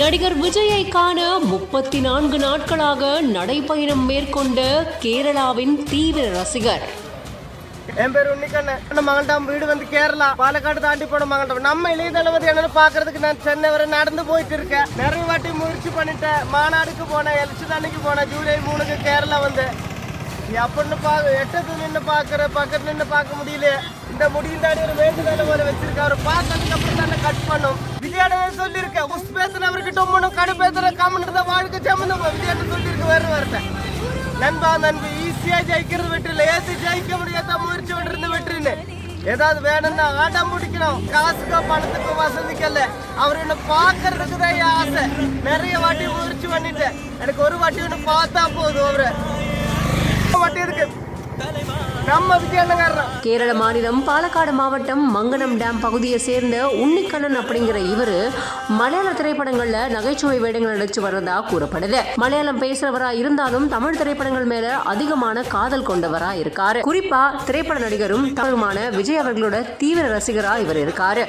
நடிகர் விஜயை காண 34 நாட்களாக நடைபயணம் மேற்கொண்ட கேரளாவின் தீவிர ரசிகர். என் பேர் உன்னிக்கண்ணன். மகள்டாம் வீடு வந்து கேரளா பாலக்காடு தாண்டி போன மகள்டாம். நம்ம இளைய தளபதி என்னன்னு பாக்குறதுக்கு நான் சென்னை வரை நடந்து போயிட்டு இருக்கேன். நிறைய வாட்டி முயற்சி பண்ணிட்டேன். மாநாடுக்கு போனேன், எலெக்ஷன் அன்னைக்கு போனேன். ஜூலை 3 கேரளா வந்து அப்படின்னு எட்டத்து நின்று பக்கத்துல நின்று பார்க்க முடியல. இந்த முடியும் தாண்டி ஒரு வேண்டுதல் ஒரு வச்சிருக்காரு. பார்த்ததுக்கு அப்புறம் தானே கட் பண்ணும். விஜயாடவே சொல்லியிருக்கேன், உஸ் பேசுறவருக்கு டொம்மனும் கடு பேசுற காமன் தான் வாழ்க்கை சம்மந்தம். விஜயாட்ட சொல்லியிருக்க வேறு வார்த்தை நண்பா நண்பு ஈஸியா ஜெயிக்கிறது வெற்றில ஏற்றி ஜெயிக்க முடியாத முயற்சி விட்டுருந்து வெற்றின்னு ஏதாவது வேணும்னா ஆட்டம் பிடிக்கணும். காசுக்கோ பணத்துக்கோ வசதிக்கல்ல. அவர் என்ன பாக்குறதுக்கு தான் ஆசை. நிறைய வாட்டி முயற்சி பண்ணிட்டேன். எனக்கு ஒரு வாட்டி ஒன்று பார்த்தா போதும். அவரு வாட்டி இருக்கு நம்ம விஜயநகரம். கேரள மாநிலம் பாலக்காடு மாவட்டம் மங்கனம் டேம் பகுதியை சேர்ந்த உன்னிக்கண்ணன் அப்படிங்கிற இவரு மலையாள திரைப்படங்கள்ல நகைச்சுவை வேடங்கள் நடிச்சு வர்றதா கூறப்படுது. மலையாளம் பேசுறவரா இருந்தாலும் தமிழ் திரைப்படங்கள் மேல அதிகமான காதல் கொண்டவரா இருக்காரு. குறிப்பா திரைப்பட நடிகரும் தமிழுமான விஜய் அவர்களோட தீவிர ரசிகரா இவர் இருக்காரு.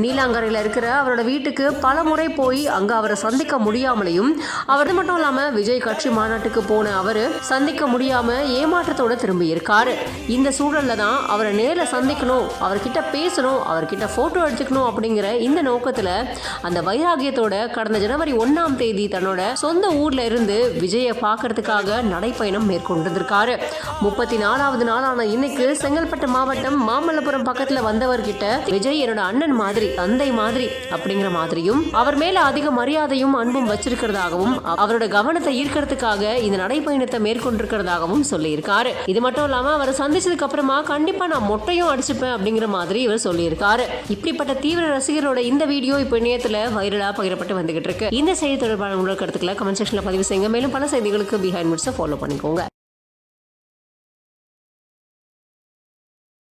நீலாங்கரையில இருக்கிற அவரோட வீட்டுக்கு பல முறை போய் அங்க அவரை சந்திக்க முடியாமலையும், அவர் மட்டும் இல்லாம விஜய் கட்சி மாநாட்டுக்கு போன அவரு சந்திக்க முடியாம ஏமாற்றத்தோட திரும்பி இருக்காரு. இந்த சூழல்ல தான் அவரை நேரில் சந்திக்கணும், அவர்கிட்ட பேசணும், அவர்கிட்ட போட்டோ எடுத்துக்கணும் அப்படிங்கிற இந்த நோக்கத்துல அந்த வைராகியத்தோட கடந்த ஜனவரி 1ஆம் தேதி தன்னோட சொந்த ஊர்ல இருந்து விஜயை பார்க்கறதுக்காக நடைப்பயணம் மேற்கொண்டிருக்காரு. 34வது நாளான இன்னைக்கு செங்கல்பட்டு மாவட்டம் மாமல்லபுரம் பக்கத்துல வந்தவர்கிட்ட விஜய் என்னோட அண்ணன் மாதிரி, தந்தை மாதிரி அப்படிங்கிற மாதிரியும், அவர் மேல அதிக மரியாதையும் அன்பும் வச்சிருக்கிறதாகவும், அவரோட கவனத்தை ஈர்க்கிறதுக்காக இந்த நடைப்பயணத்தை மேற்கொண்டிருக்கிறதாகவும் சொல்லியிருக்காரு. இது மட்டும் இல்லாம அவர் சந்திச்சதுக்கு அப்புறமா கண்டிப்பா நான் மொட்டையும் அடிச்சுப்பேன் அப்படிங்கிற மாதிரி இவர் சொல்லியிருக்காரு. இப்படிப்பட்ட தீவிர ரசிகரோட இந்த வீடியோ இப்போ இணையத்துல வைரலா பகிரப்பட்டு வந்துகிட்டு இருக்கு. இந்த செய்தி தொடர்பான உங்களோட கருத்துக்களை கமெண்ட் செக்ஷன்ல பதிவு செய்யுங்க. மேலும் பல செய்திகளுக்கு பிஹைண்ட் மிட்ஸை ஃபாலோ பண்ணிக்கோங்க.